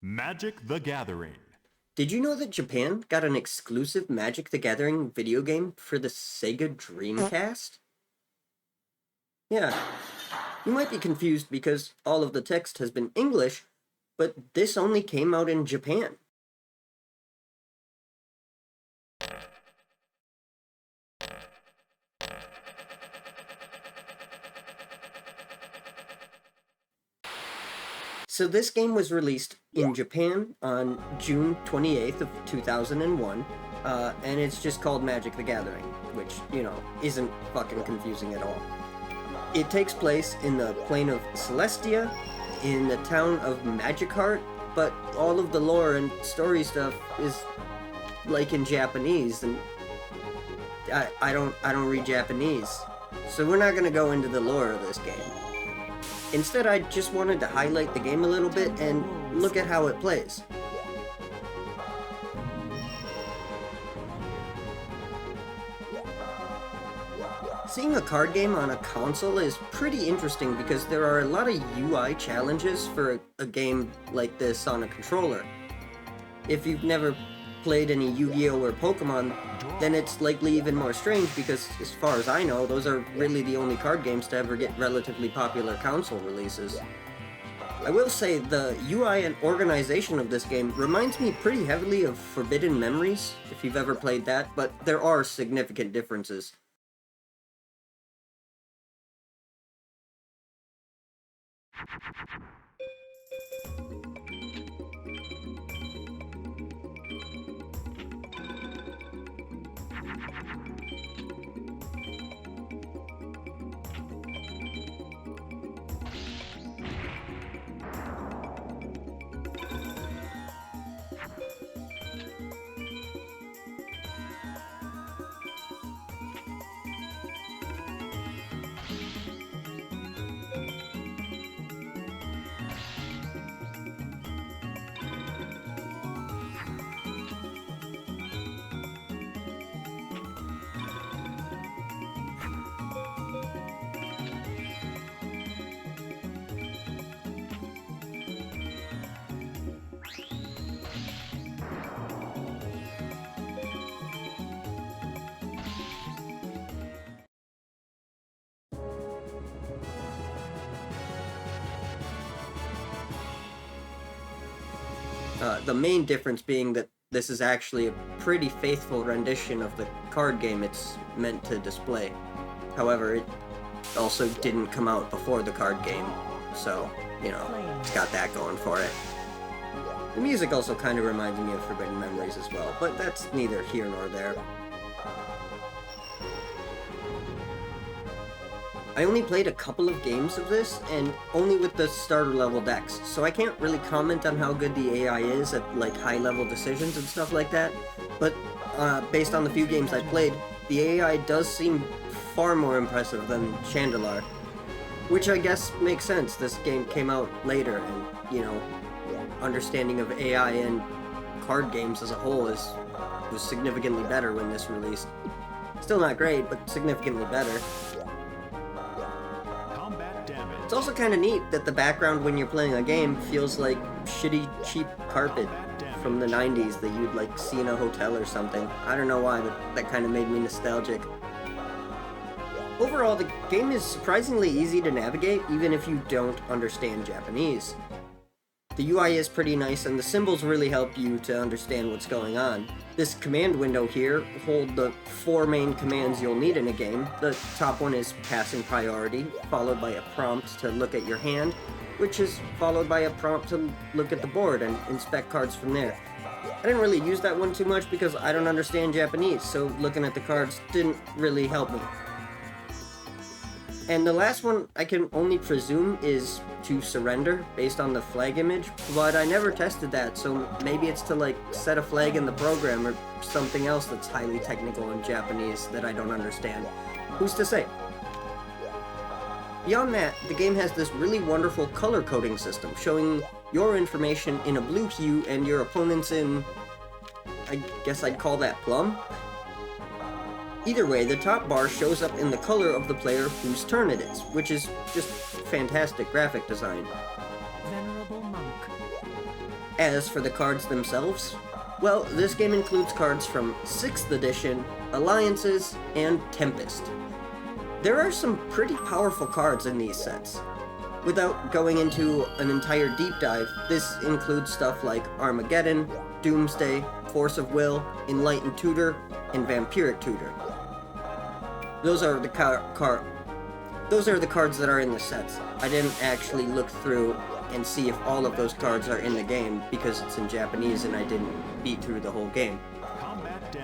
Magic the Gathering. Did you know that Japan got an exclusive Magic the Gathering video game for the Sega Dreamcast? Yeah, you might be confused because all of the text has been English, but this only came out in Japan. So this game was released in Japan on June 28th of 2001, and it's just called Magic the Gathering, which, isn't fucking confusing at all. It takes place in the plane of Celestia, in the town of Magikarp, but all of the lore and story stuff is like in Japanese, and I don't read Japanese, so we're not gonna go into the lore of this game. Instead, I just wanted to highlight the game a little bit and look at how it plays. Seeing a card game on a console is pretty interesting because there are a lot of UI challenges for a game like this on a controller. If you've never played any Yu-Gi-Oh! Or Pokemon, then it's likely even more strange because, as far as I know, those are really the only card games to ever get relatively popular console releases. I will say the UI and organization of this game reminds me pretty heavily of Forbidden Memories, if you've ever played that, but there are significant differences. The main difference being that this is actually a pretty faithful rendition of the card game it's meant to display. However, it also didn't come out before the card game, so, it's got that going for it. The music also kind of reminds me of Forbidden Memories as well, but that's neither here nor there. I only played a couple of games of this, and only with the starter level decks, so I can't really comment on how good the AI is at, high level decisions and stuff like that, but based on the few games I played, the AI does seem far more impressive than Chandelar. Which I guess makes sense, this game came out later, and, understanding of AI and card games as a whole was significantly better when this released. Still not great, but significantly better. It's also kind of neat that the background when you're playing a game feels like shitty, cheap carpet from the 90s that you'd see in a hotel or something. I don't know why, but that kind of made me nostalgic. Overall, the game is surprisingly easy to navigate even if you don't understand Japanese. The UI is pretty nice and the symbols really help you to understand what's going on. This command window here holds the 4 main commands you'll need in a game. The top one is passing priority, followed by a prompt to look at your hand, which is followed by a prompt to look at the board and inspect cards from there. I didn't really use that one too much because I don't understand Japanese, so looking at the cards didn't really help me. And the last one I can only presume is to surrender based on the flag image, but I never tested that, so maybe it's to set a flag in the program or something else that's highly technical in Japanese that I don't understand. Who's to say? Beyond that, the game has this really wonderful color coding system showing your information in a blue hue and your opponent's in, I guess I'd call that plum? Either way, the top bar shows up in the color of the player whose turn it is, which is just fantastic graphic design. Venerable monk. As for the cards themselves, well, this game includes cards from 6th edition, Alliances, and Tempest. There are some pretty powerful cards in these sets. Without going into an entire deep dive, this includes stuff like Armageddon, Doomsday, Force of Will, Enlightened Tutor, and Vampiric Tutor. Those are the cards that are in the sets. I didn't actually look through and see if all of those cards are in the game because it's in Japanese and I didn't beat through the whole game.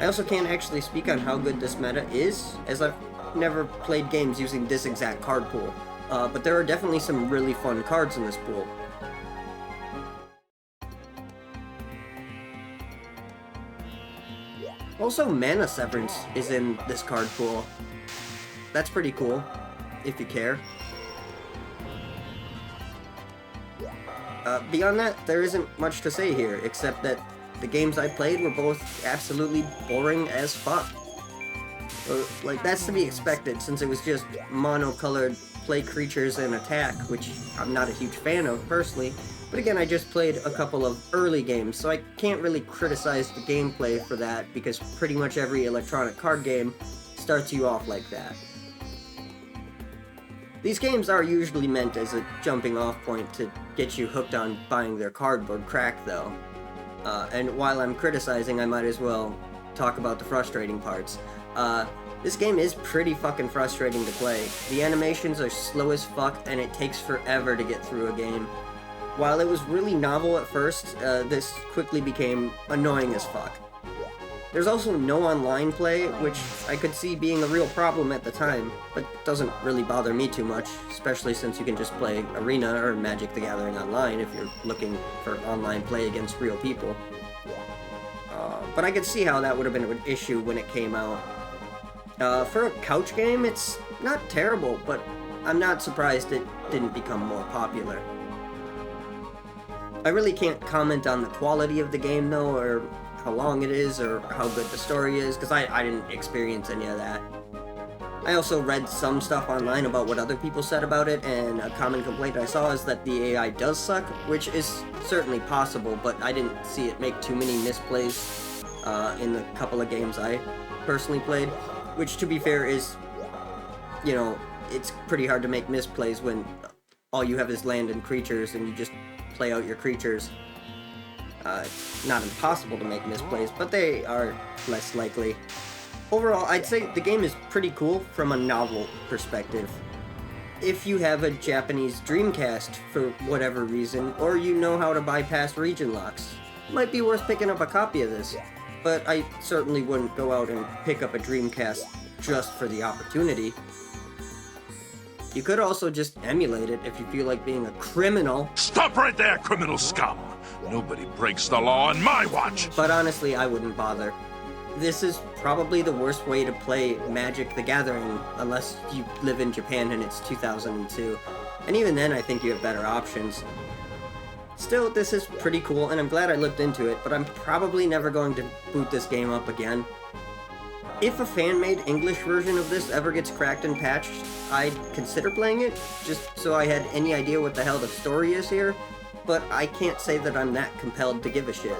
I also can't actually speak on how good this meta is, as I've never played games using this exact card pool, but there are definitely some really fun cards in this pool. Also, Mana Severance is in this card pool. That's pretty cool, if you care. Beyond that, there isn't much to say here, except that the games I played were both absolutely boring as fuck. Like, that's to be expected, since it was just mono-colored play creatures and attack, which I'm not a huge fan of, personally. But again, I just played a couple of early games, so I can't really criticize the gameplay for that, because pretty much every electronic card game starts you off like that. These games are usually meant as a jumping off point to get you hooked on buying their cardboard crack, though. And while I'm criticizing, I might as well talk about the frustrating parts. This game is pretty fucking frustrating to play. The animations are slow as fuck, and it takes forever to get through a game. While it was really novel at first, this quickly became annoying as fuck. There's also no online play, which I could see being a real problem at the time, but doesn't really bother me too much, especially since you can just play Arena or Magic the Gathering online if you're looking for online play against real people. But I could see how that would have been an issue when it came out. For a couch game, it's not terrible, but I'm not surprised it didn't become more popular. I really can't comment on the quality of the game, though, or how long it is, or how good the story is, because I didn't experience any of that. I also read some stuff online about what other people said about it, and a common complaint I saw is that the AI does suck, which is certainly possible, but I didn't see it make too many misplays in the couple of games I personally played, which, to be fair, is, you know, it's pretty hard to make misplays when all you have is land and creatures, and you just play out your creatures. It's not impossible to make misplays, but they are less likely. Overall, I'd say the game is pretty cool from a novel perspective. If you have a Japanese Dreamcast for whatever reason, or you know how to bypass region locks, it might be worth picking up a copy of this, but I certainly wouldn't go out and pick up a Dreamcast just for the opportunity. You could also just emulate it if you feel like being a criminal. Stop right there, criminal scum! Nobody breaks the law on my watch! But honestly, I wouldn't bother. This is probably the worst way to play Magic the Gathering, unless you live in Japan and it's 2002. And even then, I think you have better options. Still, this is pretty cool, and I'm glad I looked into it, but I'm probably never going to boot this game up again. If a fan-made English version of this ever gets cracked and patched, I'd consider playing it, just so I had any idea what the hell the story is here, but I can't say that I'm that compelled to give a shit.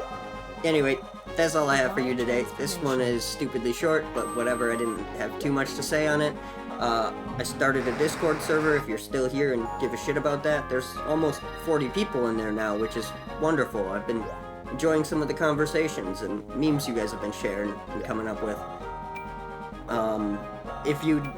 Anyway, that's all I have for you today. This one is stupidly short, but whatever, I didn't have too much to say on it. I started a Discord server if you're still here and give a shit about that. There's almost 40 people in there now, which is wonderful. I've been enjoying some of the conversations and memes you guys have been sharing and coming up with. If you'd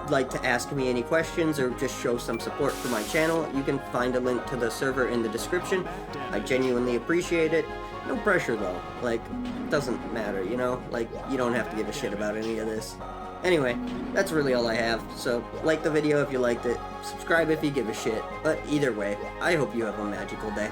like to ask me any questions or just show some support for my channel, you can find a link to the server in the description. I genuinely appreciate it. No pressure though, like, doesn't matter, you know? Like, you don't have to give a shit about any of this. Anyway, that's really all I have, so like the video if you liked it, subscribe if you give a shit, but either way, I hope you have a magical day.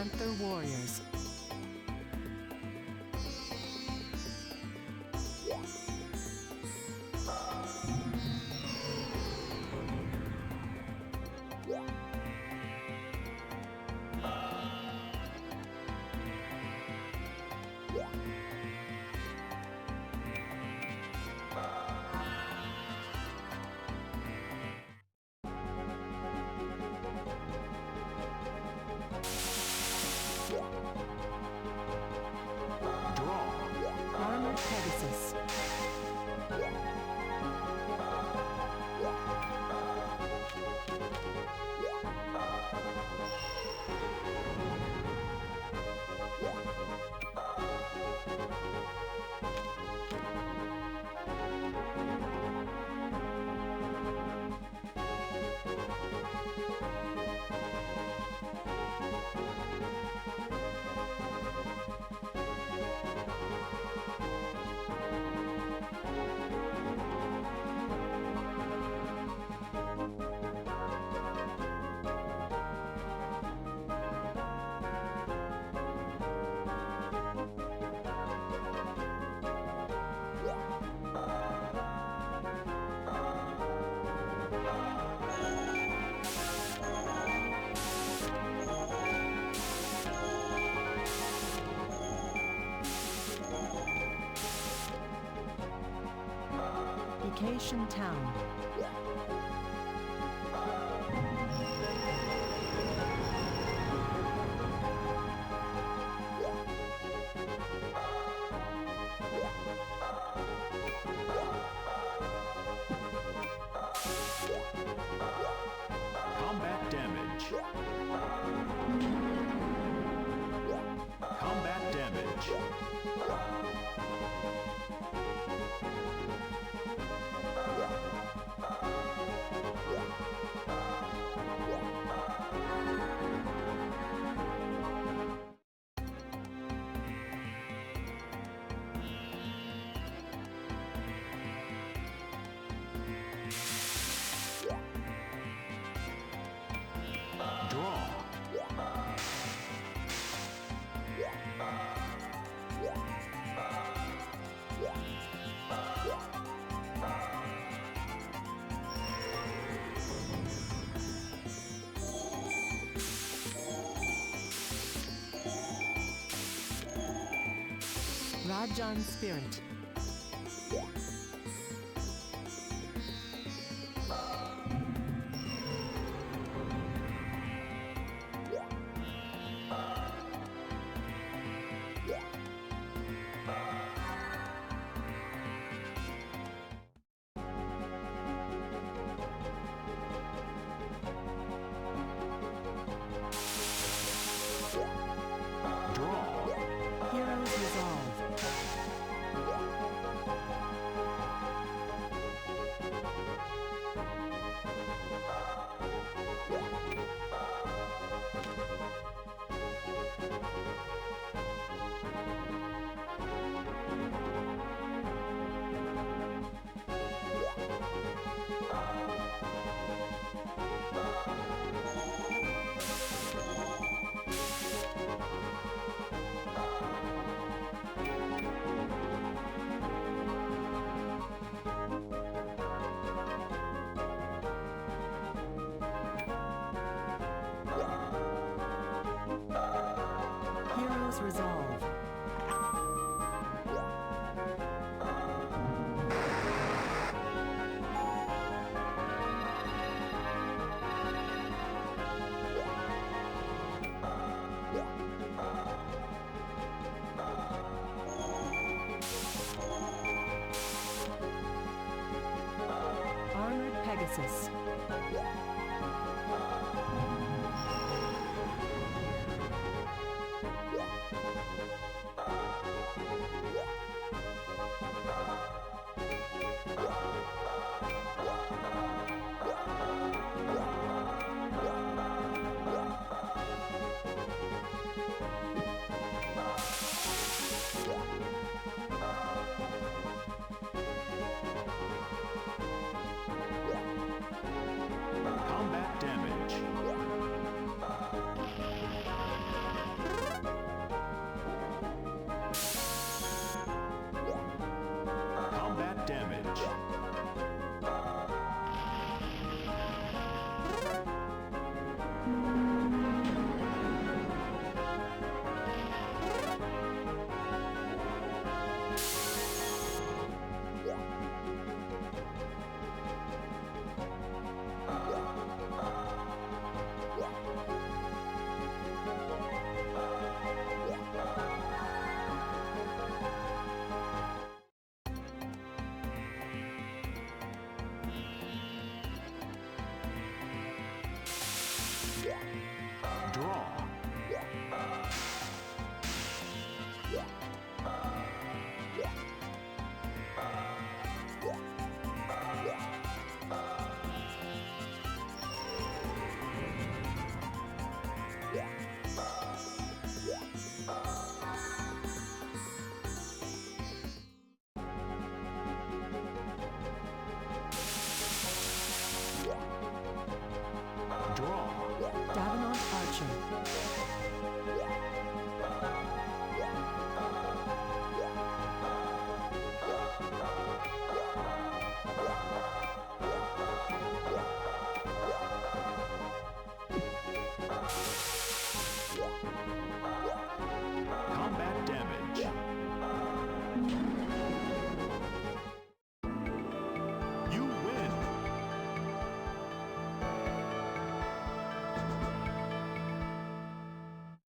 Panther Warriors. Armored Pegasus. Vacation Town. Combat damage. Combat damage. Draw. Rajan Spirit. Draw. Heroes Resolve. Heroes Resolve. Armored Pegasus.